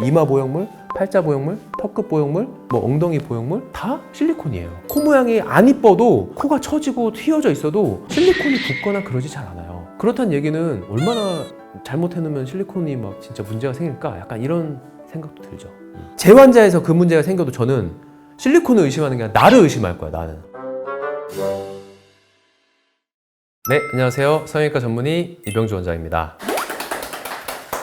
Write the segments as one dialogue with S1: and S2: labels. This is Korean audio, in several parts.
S1: 이마 보형물, 팔자 보형물, 턱끝 보형물, 뭐 엉덩이 보형물 다 실리콘이에요. 코 모양이 안 이뻐도 코가 처지고 휘어져 있어도 실리콘이 붓거나 그러지 잘 않아요. 그렇다는 얘기는 얼마나 잘못해놓으면 실리콘이 막 진짜 문제가 생길까? 약간 이런 생각도 들죠. 재환자에서 그 문제가 생겨도 저는 실리콘을 의심하는 게 아니라 나를 의심할 거야, 나는. 네, 안녕하세요. 성형외과 전문의 이병주 원장입니다.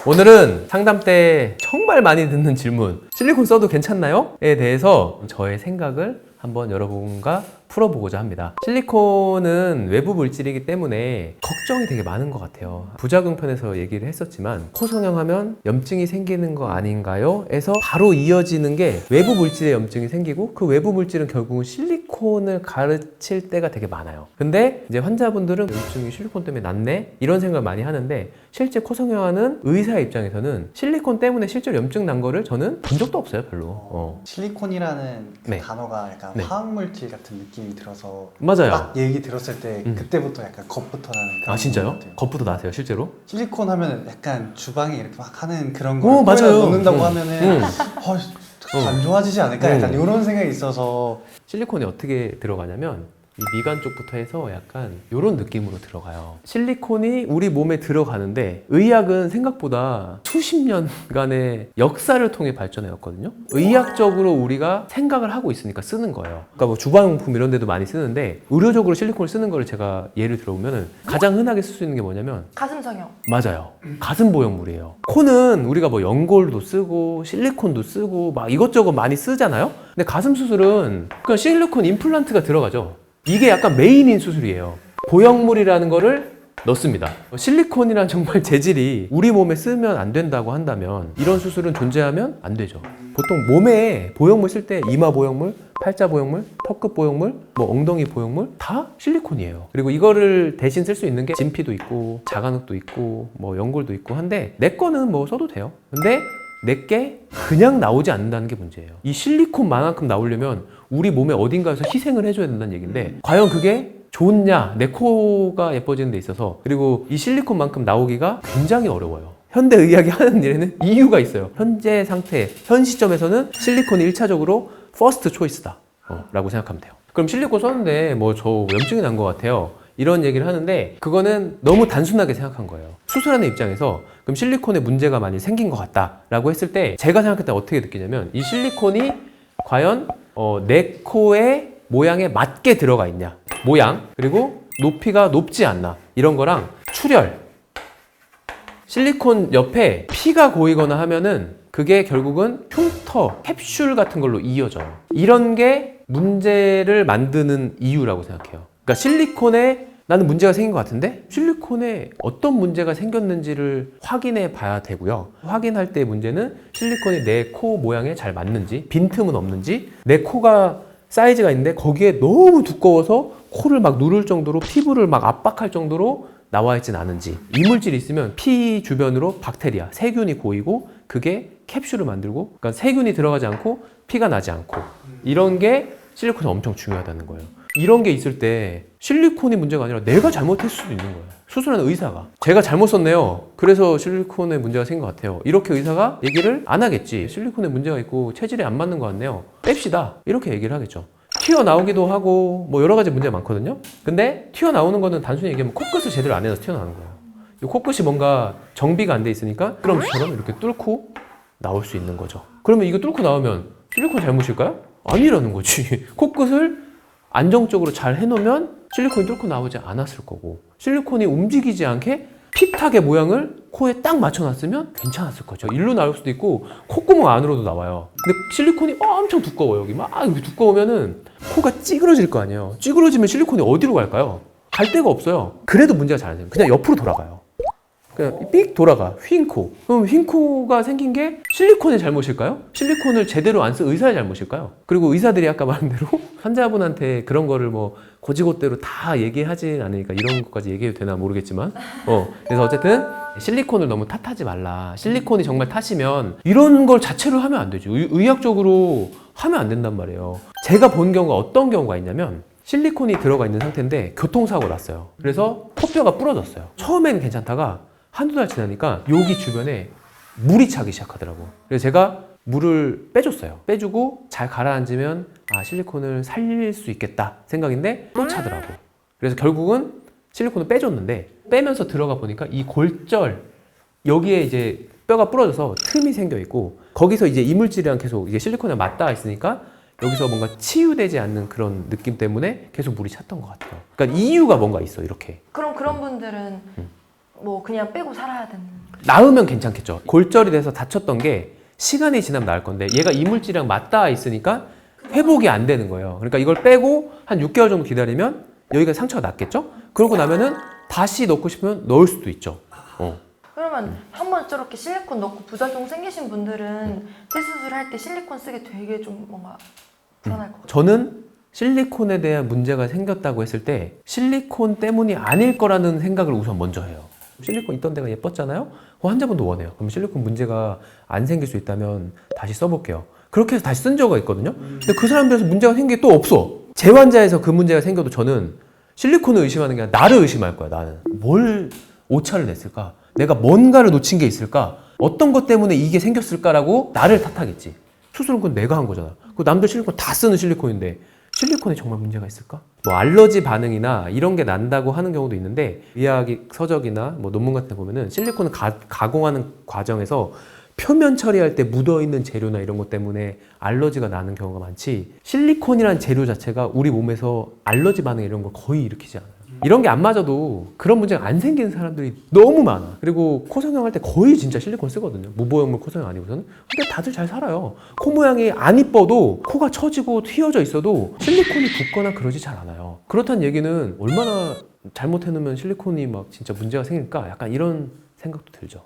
S1: 오늘은 상담 때 정말 많이 듣는 질문, 실리콘 써도 괜찮나요? 에 대해서 저의 생각을 한번 여러분과 풀어보고자 합니다. 실리콘은 외부 물질이기 때문에 걱정이 되게 많은 것 같아요. 부작용 편에서 얘기를 했었지만 코 성형하면 염증이 생기는 거 아닌가요? 에서 바로 이어지는 게 외부 물질에 염증이 생기고 그 외부 물질은 결국은 실리콘을 가르칠 때가 되게 많아요. 근데 이제 환자분들은 염증이 실리콘 때문에 낫네? 이런 생각을 많이 하는데 실제 코 성형하는 의사의 입장에서는 실리콘 때문에 실제로 염증 난 거를 저는 본 적도 없어요, 별로.
S2: 실리콘이라는 그
S1: 네.
S2: 단어가 약간
S1: 네.
S2: 화학물질 같은 느낌이 들어서
S1: 맞아요.
S2: 딱 얘기 들었을 때 그때부터 약간 겁부터 나는 그런
S1: 아, 진짜요?
S2: 것 같아요.
S1: 겁부터 나세요, 실제로?
S2: 실리콘 하면 약간 주방에 이렇게 막 하는 그런
S1: 오,
S2: 걸
S1: 맞아요.
S2: 넣는다고 하면은 안
S1: 응.
S2: 좋아지지 않을까? 약간
S1: 응.
S2: 이런 생각이 있어서
S1: 실리콘이 어떻게 들어가냐면 이 미간 쪽부터 해서 약간 이런 느낌으로 들어가요. 실리콘이 우리 몸에 들어가는데 의학은 생각보다 수십 년간의 역사를 통해 발전해왔거든요. 의학적으로 우리가 생각을 하고 있으니까 쓰는 거예요. 그러니까 뭐 주방용품 이런 데도 많이 쓰는데 의료적으로 실리콘을 쓰는 거를 제가 예를 들어보면 가장 흔하게 쓸 수 있는 게 뭐냐면
S3: 가슴 성형.
S1: 맞아요. 가슴 보형물이에요. 코는 우리가 뭐 연골도 쓰고 실리콘도 쓰고 막 이것저것 많이 쓰잖아요. 근데 가슴 수술은 그냥 실리콘 임플란트가 들어가죠. 이게 약간 메인인 수술이에요. 보형물이라는 거를 넣습니다. 실리콘이란 정말 재질이 우리 몸에 쓰면 안 된다고 한다면 이런 수술은 존재하면 안 되죠. 보통 몸에 보형물 쓸 때 이마 보형물, 팔자 보형물, 턱끝 보형물, 뭐 엉덩이 보형물 다 실리콘이에요. 그리고 이거를 대신 쓸 수 있는 게 진피도 있고 자간혹도 있고 뭐 연골도 있고 한데 내 거는 뭐 써도 돼요. 근데 내게 그냥 나오지 않는다는 게 문제예요. 이 실리콘만큼 나오려면 우리 몸의 어딘가에서 희생을 해줘야 된다는 얘기인데 과연 그게 좋냐? 내 코가 예뻐지는 데 있어서 그리고 이 실리콘만큼 나오기가 굉장히 어려워요. 현대 의학이 하는 일에는 이유가 있어요. 현재 상태, 현 시점에서는 실리콘이 1차적으로 퍼스트 초이스다 라고 생각하면 돼요. 그럼 실리콘 썼는데 뭐 저 염증이 난 것 같아요. 이런 얘기를 하는데 그거는 너무 단순하게 생각한 거예요. 수술하는 입장에서 그럼 실리콘에 문제가 많이 생긴 것 같다라고 했을 때 제가 생각할 때 어떻게 느끼냐면 이 실리콘이 과연 내 코의 모양에 맞게 들어가 있냐, 모양, 그리고 높이가 높지 않나 이런 거랑 출혈, 실리콘 옆에 피가 고이거나 하면은 그게 결국은 흉터, 캡슐 같은 걸로 이어져요. 이런 게 문제를 만드는 이유라고 생각해요. 그러니까 실리콘에 나는 문제가 생긴 것 같은데 실리콘에 어떤 문제가 생겼는지를 확인해 봐야 되고요. 확인할 때의 문제는 실리콘이 내 코 모양에 잘 맞는지, 빈틈은 없는지, 내 코가 사이즈가 있는데 거기에 너무 두꺼워서 코를 막 누를 정도로 피부를 막 압박할 정도로 나와 있진 않은지, 이물질이 있으면 피 주변으로 박테리아, 세균이 고이고 그게 캡슐을 만들고 그러니까 세균이 들어가지 않고 피가 나지 않고 이런 게 실리콘이 엄청 중요하다는 거예요. 이런 게 있을 때 실리콘이 문제가 아니라 내가 잘못했을 수도 있는 거예요. 수술하는 의사가 제가 잘못 썼네요. 그래서 실리콘에 문제가 생긴 것 같아요. 이렇게 의사가 얘기를 안 하겠지. 실리콘에 문제가 있고 체질이 안 맞는 것 같네요. 뺍시다. 이렇게 얘기를 하겠죠. 튀어나오기도 하고 뭐 여러 가지 문제가 많거든요. 근데 튀어나오는 거는 단순히 얘기하면 코끝을 제대로 안 해서 튀어나오는 거예요. 이 코끝이 뭔가 정비가 안 돼 있으니까 그럼처럼 이렇게 뚫고 나올 수 있는 거죠. 그러면 이거 뚫고 나오면 실리콘 잘못일까요? 아니라는 거지. 코끝을 안정적으로 잘 해놓으면 실리콘이 뚫고 나오지 않았을 거고 실리콘이 움직이지 않게 핏하게 모양을 코에 딱 맞춰놨으면 괜찮았을 거죠. 일로 나올 수도 있고 콧구멍 안으로도 나와요. 근데 실리콘이 엄청 두꺼워요. 여기 막 이렇게 두꺼우면은 코가 찌그러질 거 아니에요. 찌그러지면 실리콘이 어디로 갈까요? 갈 데가 없어요. 그래도 문제가 잘 안 돼요. 그냥 옆으로 돌아가요. 그냥 삑 돌아가. 휜 코. 그럼 휜 코가 생긴 게 실리콘의 잘못일까요? 실리콘을 제대로 안 쓴 의사의 잘못일까요? 그리고 의사들이 아까 말한 대로 환자분한테 그런 거를 뭐 고지고대로 다 얘기하진 않으니까 이런 것까지 얘기해도 되나 모르겠지만 그래서 어쨌든 실리콘을 너무 탓하지 말라. 실리콘이 정말 탓이면 이런 걸 자체로 하면 안 되죠. 의학적으로 하면 안 된단 말이에요. 제가 본 경우가 어떤 경우가 있냐면 실리콘이 들어가 있는 상태인데 교통사고 났어요. 그래서 코뼈가 부러졌어요. 처음엔 괜찮다가 한두 달 지나니까 여기 주변에 물이 차기 시작하더라고. 그래서 제가 물을 빼줬어요. 빼주고 잘 가라앉으면 실리콘을 살릴 수 있겠다 생각인데 또 차더라고. 그래서 결국은 실리콘을 빼줬는데 빼면서 들어가 보니까 이 골절 여기에 이제 뼈가 부러져서 틈이 생겨 있고 거기서 이제 이물질이랑 계속 이게 실리콘에 맞닿아 있으니까 여기서 뭔가 치유되지 않는 그런 느낌 때문에 계속 물이 찼던 것 같아요. 그러니까 이유가 뭔가 있어 이렇게.
S3: 그럼 그런 분들은 뭐 그냥 빼고 살아야 되는.
S1: 나으면 괜찮겠죠. 골절이 돼서 다쳤던 게 시간이 지나면 나을 건데 얘가 이물질이랑 맞닿아 있으니까 회복이 안 되는 거예요. 그러니까 이걸 빼고 한 6개월 정도 기다리면 여기가 상처가 낫겠죠? 그러고 나면은 다시 넣고 싶으면 넣을 수도 있죠.
S3: 그러면 한번 저렇게 실리콘 넣고 부작용 생기신 분들은 재수술할 때 실리콘 쓰기 되게 좀 뭔가 불안할 것 같아요.
S1: 저는 실리콘에 대한 문제가 생겼다고 했을 때 실리콘 때문이 아닐 거라는 생각을 우선 먼저 해요. 실리콘 있던 데가 예뻤잖아요? 환자분도 원해요. 그럼 실리콘 문제가 안 생길 수 있다면 다시 써볼게요. 그렇게 해서 다시 쓴 적이 있거든요. 근데 그 사람들에서 문제가 생긴 게 또 없어. 재환자에서 그 문제가 생겨도 저는 실리콘을 의심하는 게 아니라 나를 의심할 거야. 나는 뭘 오차를 냈을까? 내가 뭔가를 놓친 게 있을까? 어떤 것 때문에 이게 생겼을까라고 나를 탓하겠지. 수술은 그건 내가 한 거잖아. 그 남들 실리콘 다 쓰는 실리콘인데 실리콘에 정말 문제가 있을까? 뭐 알러지 반응이나 이런 게 난다고 하는 경우도 있는데 의학 서적이나 뭐 논문 같은 데 보면은 실리콘을 가공하는 과정에서 표면 처리할 때 묻어있는 재료나 이런 것 때문에 알러지가 나는 경우가 많지 실리콘이란 재료 자체가 우리 몸에서 알러지 반응 이런 걸 거의 일으키지 않아요. 이런 게 안 맞아도 그런 문제가 안 생기는 사람들이 너무 많아. 그리고 코 성형 할 때 거의 진짜 실리콘 쓰거든요. 무보형물 코 성형 아니고서는. 근데 다들 잘 살아요. 코 모양이 안 이뻐도 코가 처지고 휘어져 있어도 실리콘이 붓거나 그러지 잘 않아요. 그렇다는 얘기는 얼마나 잘못해놓으면 실리콘이 막 진짜 문제가 생길까? 약간 이런 생각도 들죠.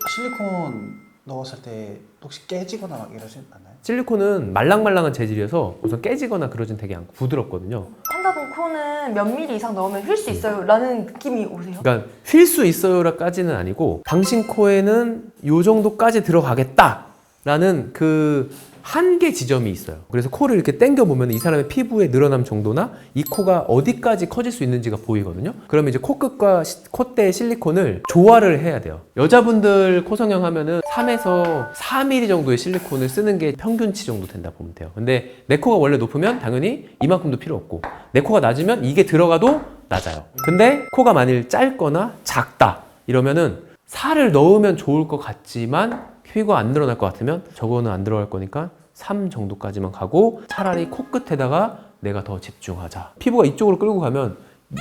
S2: 실리콘 넣었을 때 혹시 깨지거나 막 이러진 않나요?
S1: 실리콘은 말랑말랑한 재질이어서 우선 깨지거나 그러진 되게 않고 부드럽거든요.
S3: 환자분 코는 몇 미리 이상 넣으면 휠 수 있어요 라는 느낌이 오세요?
S1: 그러니까 휠 수 있어요라까지는 아니고 당신 코에는 요 정도까지 들어가겠다라는 그 한계 지점이 있어요. 그래서 코를 이렇게 당겨 보면 이 사람의 피부의 늘어남 정도나 이 코가 어디까지 커질 수 있는지가 보이거든요. 그러면 이제 코끝과 콧대의 실리콘을 조화를 해야 돼요. 여자분들 코 성형하면은 3에서 4mm 정도의 실리콘을 쓰는 게 평균치 정도 된다 보면 돼요. 근데 내 코가 원래 높으면 당연히 이만큼도 필요 없고 내 코가 낮으면 이게 들어가도 낮아요. 근데 코가 만일 짧거나 작다 이러면은 살을 넣으면 좋을 것 같지만 피부가 안 늘어날 것 같으면 저거는 안 들어갈 거니까 3 정도까지만 가고 차라리 코끝에다가 내가 더 집중하자. 피부가 이쪽으로 끌고 가면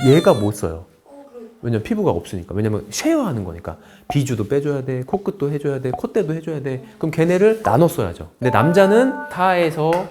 S1: 얘가 못 써요. 왜냐면 피부가 없으니까. 왜냐면 쉐어하는 거니까. 비주도 빼줘야 돼, 코끝도 해줘야 돼, 콧대도 해줘야 돼. 그럼 걔네를 나눠 써야죠. 근데 남자는 4에서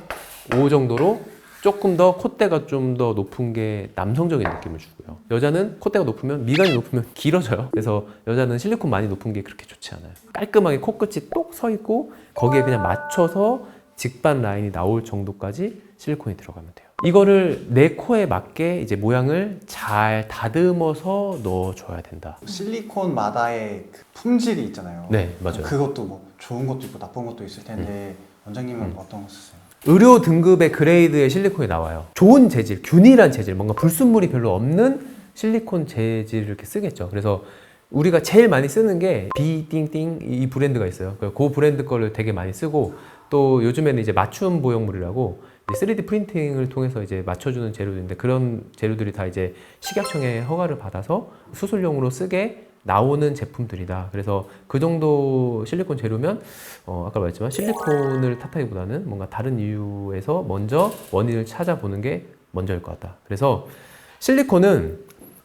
S1: 5 정도로 조금 더 콧대가 좀 더 높은 게 남성적인 느낌을 주고요. 여자는 콧대가 높으면 미간이 높으면 길어져요. 그래서 여자는 실리콘 많이 높은 게 그렇게 좋지 않아요. 깔끔하게 코끝이 똑 서 있고 거기에 그냥 맞춰서 직반 라인이 나올 정도까지 실리콘이 들어가면 돼요. 이거를 내 코에 맞게 이제 모양을 잘 다듬어서 넣어줘야 된다.
S2: 실리콘마다의 그 품질이 있잖아요.
S1: 네, 맞아요.
S2: 그것도 뭐 좋은 것도 있고 나쁜 것도 있을 텐데 원장님은 어떤 거 쓰세요?
S1: 의료 등급의 그레이드의 실리콘이 나와요. 좋은 재질, 균일한 재질, 뭔가 불순물이 별로 없는 실리콘 재질을 이렇게 쓰겠죠. 그래서 우리가 제일 많이 쓰는 게 비띵띵 이 브랜드가 있어요. 그 브랜드 거를 되게 많이 쓰고 또 요즘에는 이제 맞춤 보형물이라고 3D 프린팅을 통해서 이제 맞춰주는 재료들인데 그런 재료들이 다 이제 식약청의 허가를 받아서 수술용으로 쓰게 나오는 제품들이다. 그래서 그 정도 실리콘 재료면 아까 말했지만 실리콘을 탓하기보다는 뭔가 다른 이유에서 먼저 원인을 찾아보는 게 먼저일 것 같다. 그래서 실리콘은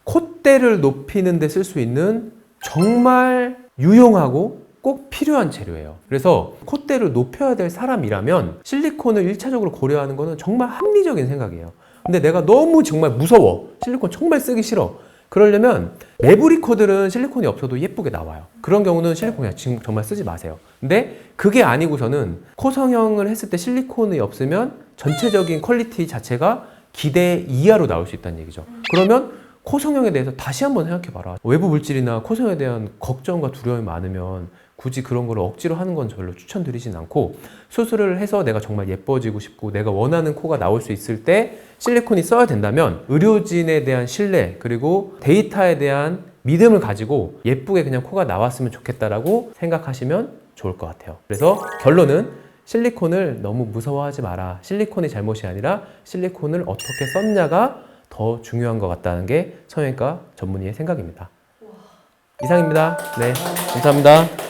S1: 콧대를 높이는 데 쓸 수 있는 정말 유용하고 꼭 필요한 재료예요. 그래서 콧대를 높여야 될 사람이라면 실리콘을 1차적으로 고려하는 거는 정말 합리적인 생각이에요. 근데 내가 너무 정말 무서워. 실리콘 정말 쓰기 싫어. 그러려면 매부리코들은 실리콘이 없어도 예쁘게 나와요. 그런 경우는 실리콘 그냥 지금 정말 쓰지 마세요. 근데 그게 아니고서는 코 성형을 했을 때 실리콘이 없으면 전체적인 퀄리티 자체가 기대 이하로 나올 수 있다는 얘기죠. 그러면 코 성형에 대해서 다시 한번 생각해봐라. 외부 물질이나 코 성형에 대한 걱정과 두려움이 많으면 굳이 그런 걸 억지로 하는 건 별로 추천드리진 않고 수술을 해서 내가 정말 예뻐지고 싶고 내가 원하는 코가 나올 수 있을 때 실리콘이 써야 된다면 의료진에 대한 신뢰 그리고 데이터에 대한 믿음을 가지고 예쁘게 그냥 코가 나왔으면 좋겠다라고 생각하시면 좋을 것 같아요. 그래서 결론은 실리콘을 너무 무서워하지 마라. 실리콘이 잘못이 아니라 실리콘을 어떻게 썼냐가 더 중요한 것 같다는 게 성형외과 전문의의 생각입니다. 이상입니다. 네, 감사합니다.